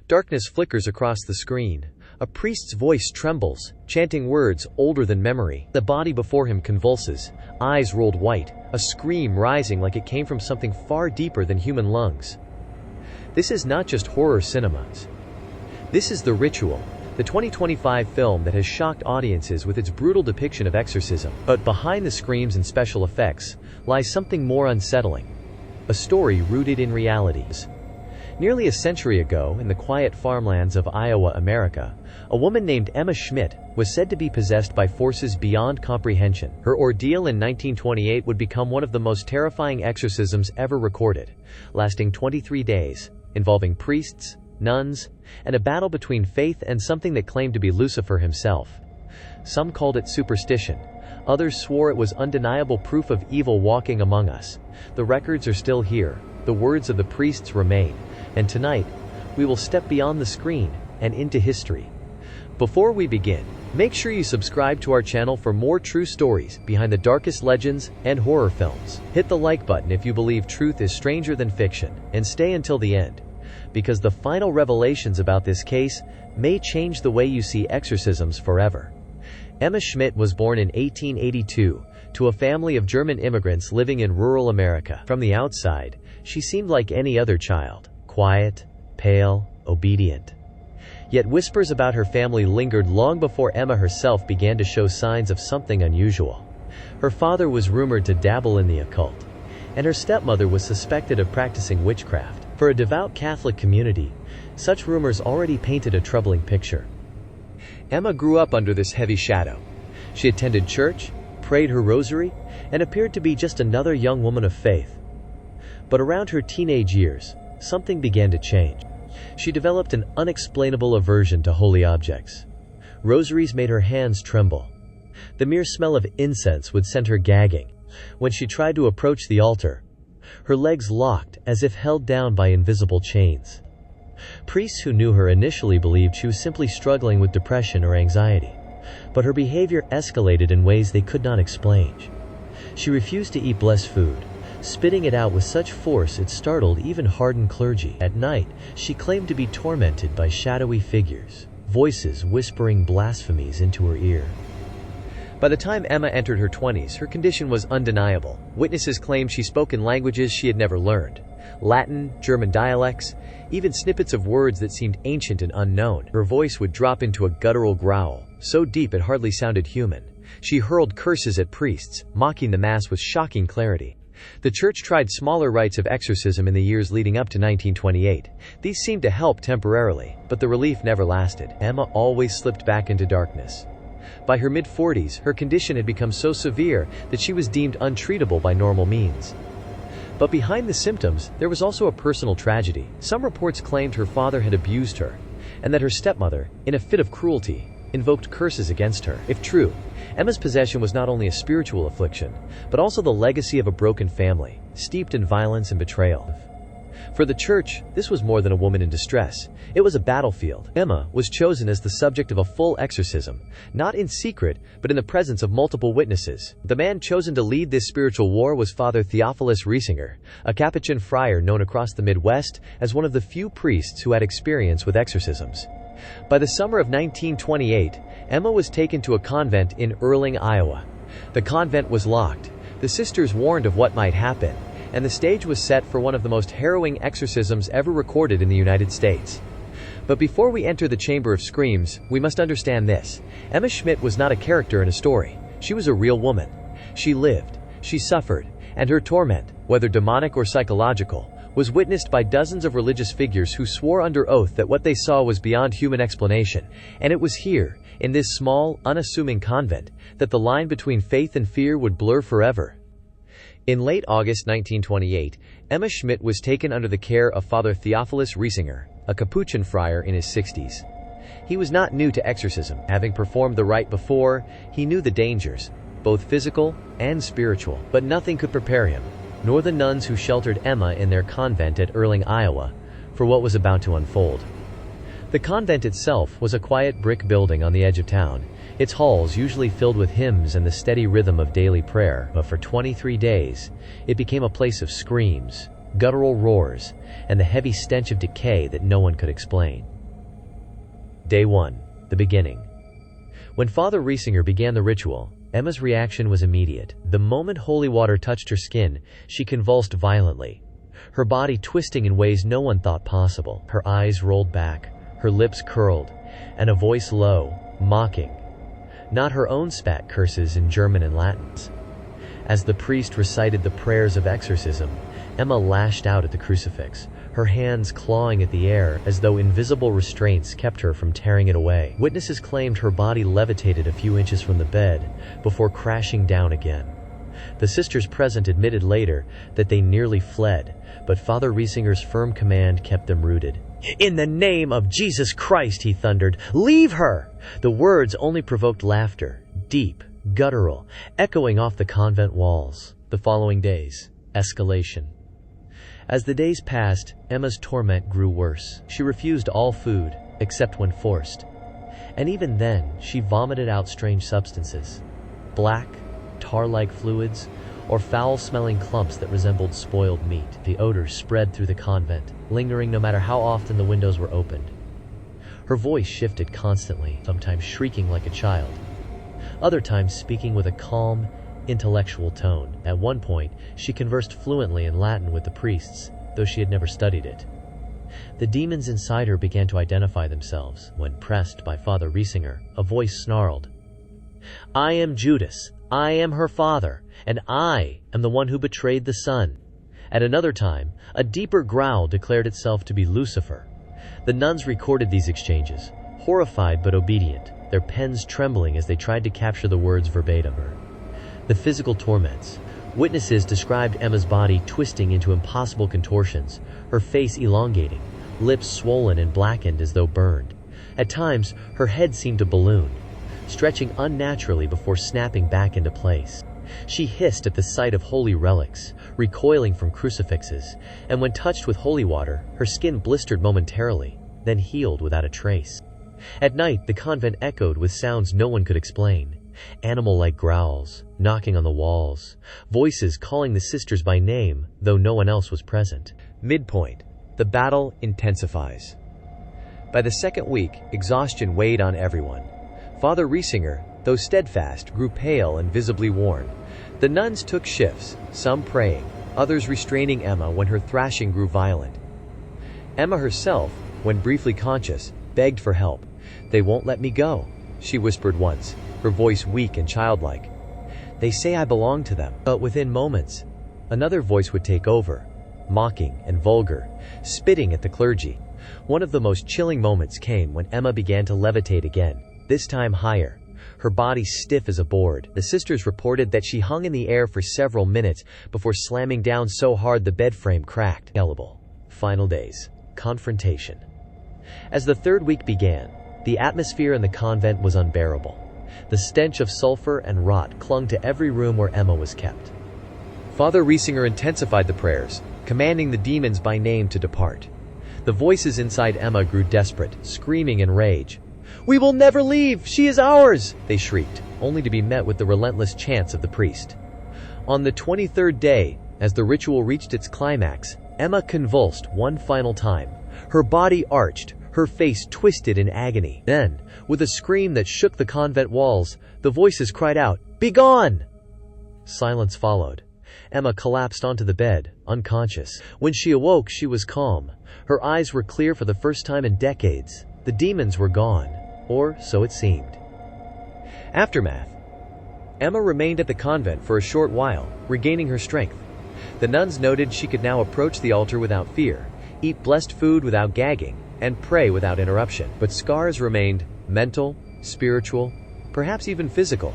Darkness flickers across the screen. A priest's voice trembles, chanting words older than memory. The body before him convulses, eyes rolled white, a scream rising like it came from something far deeper than human lungs. This is not just horror cinemas. This is The Ritual, the 2025 film that has shocked audiences with its brutal depiction of exorcism. But behind the screams and special effects lies something more unsettling. A story rooted in realities. Nearly a century ago, in the quiet farmlands of Iowa, America, a woman named Emma Schmidt was said to be possessed by forces beyond comprehension. Her ordeal in 1928 would become one of the most terrifying exorcisms ever recorded, lasting 23 days, involving priests, nuns, and a battle between faith and something that claimed to be Lucifer himself. Some called it superstition. Others swore it was undeniable proof of evil walking among us. The records are still here. The words of the priests remain. And tonight, we will step beyond the screen and into history. Before we begin, make sure you subscribe to our channel for more true stories behind the darkest legends and horror films. Hit the like button if you believe truth is stranger than fiction, and stay until the end, because the final revelations about this case may change the way you see exorcisms forever. Emma Schmidt was born in 1882 to a family of German immigrants living in rural America. From the outside, she seemed like any other child. Quiet, pale, obedient. Yet whispers about her family lingered long before Emma herself began to show signs of something unusual. Her father was rumored to dabble in the occult, and her stepmother was suspected of practicing witchcraft. For a devout Catholic community, such rumors already painted a troubling picture. Emma grew up under this heavy shadow. She attended church, prayed her rosary, and appeared to be just another young woman of faith. But around her teenage years, something began to change. She developed an unexplainable aversion to holy objects. Rosaries made her hands tremble. The mere smell of incense would send her gagging. When she tried to approach the altar, her legs locked as if held down by invisible chains. Priests who knew her initially believed she was simply struggling with depression or anxiety, but her behavior escalated in ways they could not explain. She refused to eat blessed food, spitting it out with such force it startled even hardened clergy. At night, she claimed to be tormented by shadowy figures, voices whispering blasphemies into her ear. By the time Emma entered her 20s, her condition was undeniable. Witnesses claimed she spoke in languages she had never learned. Latin, German dialects, even snippets of words that seemed ancient and unknown. Her voice would drop into a guttural growl, so deep it hardly sounded human. She hurled curses at priests, mocking the Mass with shocking clarity. The church tried smaller rites of exorcism in the years leading up to 1928. These seemed to help temporarily, but the relief never lasted. Emma always slipped back into darkness. By her mid-40s, her condition had become so severe that she was deemed untreatable by normal means. But behind the symptoms, there was also a personal tragedy. Some reports claimed her father had abused her, and that her stepmother, in a fit of cruelty, invoked curses against her. If true, Emma's possession was not only a spiritual affliction, but also the legacy of a broken family, steeped in violence and betrayal. For the church, this was more than a woman in distress. It was a battlefield. Emma was chosen as the subject of a full exorcism, not in secret, but in the presence of multiple witnesses. The man chosen to lead this spiritual war was Father Theophilus Riesinger, a Capuchin friar known across the Midwest as one of the few priests who had experience with exorcisms. By the summer of 1928, Emma was taken to a convent in Erling, Iowa. The convent was locked. The sisters warned of what might happen, and the stage was set for one of the most harrowing exorcisms ever recorded in the United States. But before we enter the Chamber of Screams, we must understand this. Emma Schmidt was not a character in a story. She was a real woman. She lived, she suffered, and her torment, whether demonic or psychological, was witnessed by dozens of religious figures who swore under oath that what they saw was beyond human explanation. And it was here, in this small, unassuming convent, that the line between faith and fear would blur forever. In late August 1928, Emma Schmidt was taken under the care of Father Theophilus Riesinger, a Capuchin friar in his 60s. He was not new to exorcism. Having performed the rite before, he knew the dangers, both physical and spiritual. But nothing could prepare him, nor the nuns who sheltered Emma in their convent at Erling, Iowa, for what was about to unfold. The convent itself was a quiet brick building on the edge of town, its halls usually filled with hymns and the steady rhythm of daily prayer. But for 23 days, it became a place of screams, guttural roars, and the heavy stench of decay that no one could explain. Day 1. The beginning. When Father Riesinger began the ritual, Emma's reaction was immediate. The moment holy water touched her skin, she convulsed violently, her body twisting in ways no one thought possible. Her eyes rolled back, her lips curled, and a voice low, mocking, not her own, spat curses in German and Latin. As the priest recited the prayers of exorcism, Emma lashed out at the crucifix, her hands clawing at the air as though invisible restraints kept her from tearing it away. Witnesses claimed her body levitated a few inches from the bed before crashing down again. The sisters present admitted later that they nearly fled, but Father Riesinger's firm command kept them rooted. "In the name of Jesus Christ," he thundered, "leave her!" The words only provoked laughter, deep, guttural, echoing off the convent walls. The following days, escalation. As the days passed, Emma's torment grew worse. She refused all food, except when forced. And even then, she vomited out strange substances. Black, tar-like fluids, or foul-smelling clumps that resembled spoiled meat. The odors spread through the convent, lingering no matter how often the windows were opened. Her voice shifted constantly, sometimes shrieking like a child, other times speaking with a calm, intellectual tone. At one point, she conversed fluently in Latin with the priests, though she had never studied it. The demons inside her began to identify themselves. When pressed by Father Riesinger, a voice snarled, "I am Judas, I am her father, and I am the one who betrayed the Son." At another time, a deeper growl declared itself to be Lucifer. The nuns recorded these exchanges, horrified but obedient, their pens trembling as they tried to capture the words verbatim. The physical torments. Witnesses described Emma's body twisting into impossible contortions, her face elongating, lips swollen and blackened as though burned. At times, her head seemed to balloon, stretching unnaturally before snapping back into place. She hissed at the sight of holy relics, recoiling from crucifixes, and when touched with holy water, her skin blistered momentarily, then healed without a trace. At night, the convent echoed with sounds no one could explain. Animal-like growls, knocking on the walls, voices calling the sisters by name, though no one else was present. Midpoint. The battle intensifies. By the second week, exhaustion weighed on everyone. Father Riesinger, though steadfast, grew pale and visibly worn. The nuns took shifts, some praying, others restraining Emma when her thrashing grew violent. Emma herself, when briefly conscious, begged for help. "They won't let me go," she whispered once, her voice weak and childlike. "They say I belong to them." But within moments, another voice would take over, mocking and vulgar, spitting at the clergy. One of the most chilling moments came when Emma began to levitate again, this time higher, her body stiff as a board. The sisters reported that she hung in the air for several minutes before slamming down so hard the bed frame cracked. Final days. Confrontation. As the third week began, the atmosphere in the convent was unbearable. The stench of sulfur and rot clung to every room where Emma was kept. Father Riesinger intensified the prayers, commanding the demons by name to depart. The voices inside Emma grew desperate, screaming in rage. "We will never leave! She is ours!" they shrieked, only to be met with the relentless chants of the priest. On the 23rd day, as the ritual reached its climax, Emma convulsed one final time. Her body arched, her face twisted in agony. Then, with a scream that shook the convent walls, the voices cried out, "Begone!" Silence followed. Emma collapsed onto the bed, unconscious. When she awoke, she was calm. Her eyes were clear for the first time in decades. The demons were gone, or so it seemed. Aftermath. Emma remained at the convent for a short while, regaining her strength. The nuns noted she could now approach the altar without fear, eat blessed food without gagging, and pray without interruption. But scars remained, mental, spiritual, perhaps even physical.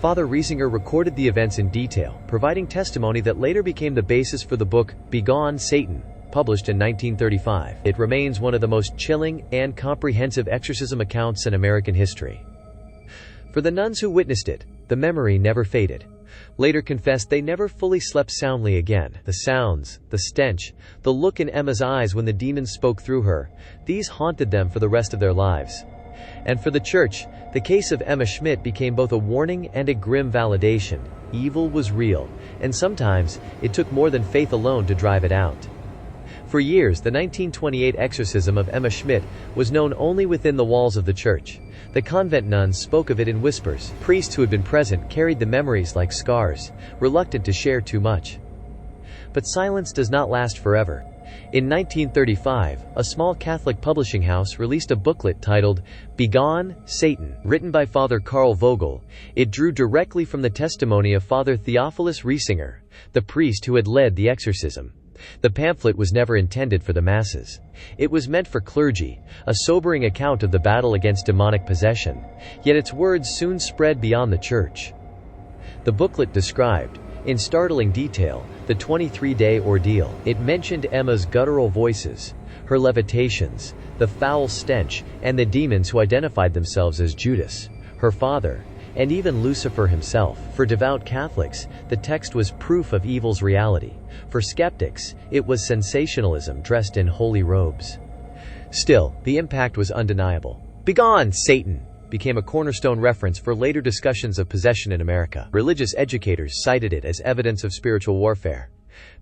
Father Riesinger recorded the events in detail, providing testimony that later became the basis for the book Begone, Satan, published in 1935. It remains one of the most chilling and comprehensive exorcism accounts in American history. For the nuns who witnessed it, the memory never faded. Later confessed they never fully slept soundly again. The sounds, the stench, the look in Emma's eyes when the demons spoke through her, these haunted them for the rest of their lives. And for the church, the case of Emma Schmidt became both a warning and a grim validation. Evil was real, and sometimes it took more than faith alone to drive it out. For years, the 1928 exorcism of Emma Schmidt was known only within the walls of the church. The convent nuns spoke of it in whispers. Priests who had been present carried the memories like scars, reluctant to share too much. But silence does not last forever. In 1935, a small Catholic publishing house released a booklet titled Begone, Satan, written by Father Karl Vogel. It drew directly from the testimony of Father Theophilus Riesinger, the priest who had led the exorcism. The pamphlet was never intended for the masses. It was meant for clergy, a sobering account of the battle against demonic possession, yet its words soon spread beyond the church. The booklet described, in startling detail, the 23-day ordeal. It mentioned Emma's guttural voices, her levitations, the foul stench, and the demons who identified themselves as Judas, her father, and even Lucifer himself. For devout Catholics, the text was proof of evil's reality. For skeptics, it was sensationalism dressed in holy robes. Still, the impact was undeniable. Begone, Satan! Became a cornerstone reference for later discussions of possession in America. Religious educators cited it as evidence of spiritual warfare.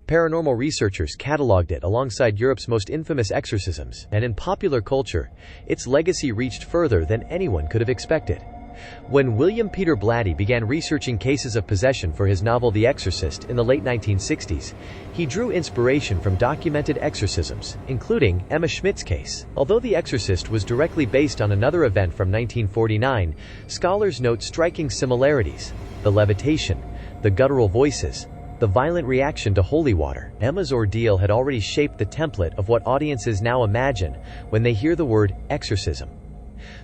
Paranormal researchers cataloged it alongside Europe's most infamous exorcisms, and in popular culture, its legacy reached further than anyone could have expected. When William Peter Blatty began researching cases of possession for his novel The Exorcist in the late 1960s, he drew inspiration from documented exorcisms, including Emma Schmidt's case. Although The Exorcist was directly based on another event from 1949, scholars note striking similarities: the levitation, the guttural voices, the violent reaction to holy water. Emma's ordeal had already shaped the template of what audiences now imagine when they hear the word exorcism.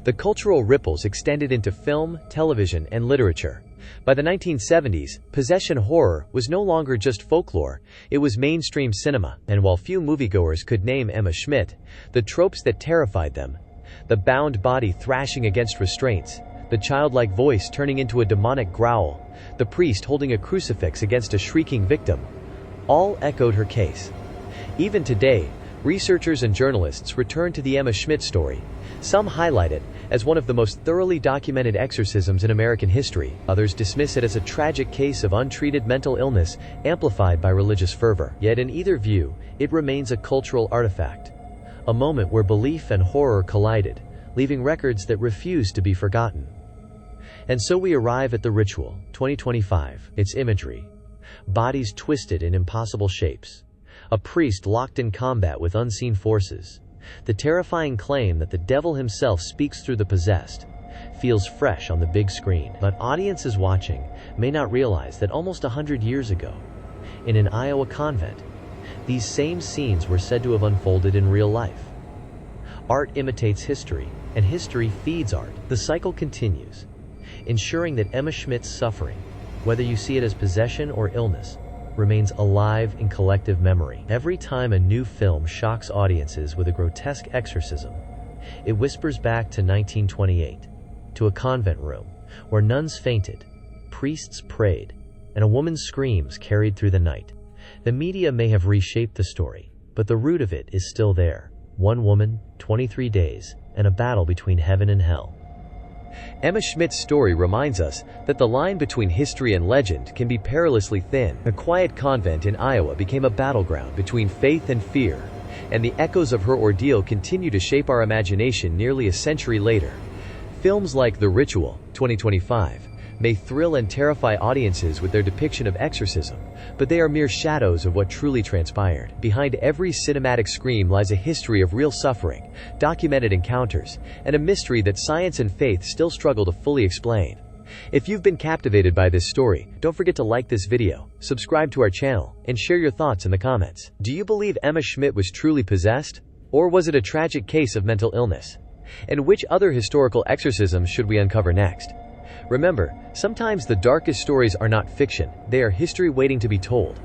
The cultural ripples extended into film, television, and literature. By the 1970s, possession horror was no longer just folklore, it was mainstream cinema, and while few moviegoers could name Emma Schmidt, the tropes that terrified them, the bound body thrashing against restraints, the childlike voice turning into a demonic growl, the priest holding a crucifix against a shrieking victim, all echoed her case. Even today, researchers and journalists return to the Emma Schmidt story. Some highlight it as one of the most thoroughly documented exorcisms in American history. Others dismiss it as a tragic case of untreated mental illness amplified by religious fervor. Yet in either view, it remains a cultural artifact. A moment where belief and horror collided, leaving records that refuse to be forgotten. And so we arrive at the ritual, 2025, its imagery. Bodies twisted in impossible shapes. A priest locked in combat with unseen forces. The terrifying claim that the devil himself speaks through the possessed feels fresh on the big screen. But audiences watching may not realize that almost 100 years ago, in an Iowa convent, these same scenes were said to have unfolded in real life. Art imitates history, and history feeds art. The cycle continues, ensuring that Emma Schmidt's suffering, whether you see it as possession or illness, remains alive in collective memory. Every time a new film shocks audiences with a grotesque exorcism, it whispers back to 1928, to a convent room where nuns fainted, priests prayed, and a woman's screams carried through the night. The media may have reshaped the story, but the root of it is still there. One woman, 23 days, and a battle between heaven and hell. Emma Schmidt's story reminds us that the line between history and legend can be perilously thin. A quiet convent in Iowa became a battleground between faith and fear, and the echoes of her ordeal continue to shape our imagination nearly a century later. Films like The Ritual, 2025, may thrill and terrify audiences with their depiction of exorcism, but they are mere shadows of what truly transpired. Behind every cinematic scream lies a history of real suffering, documented encounters, and a mystery that science and faith still struggle to fully explain. If you've been captivated by this story, don't forget to like this video, subscribe to our channel, and share your thoughts in the comments. Do you believe Emma Schmidt was truly possessed? Or was it a tragic case of mental illness? And which other historical exorcisms should we uncover next? Remember, sometimes the darkest stories are not fiction, they are history waiting to be told.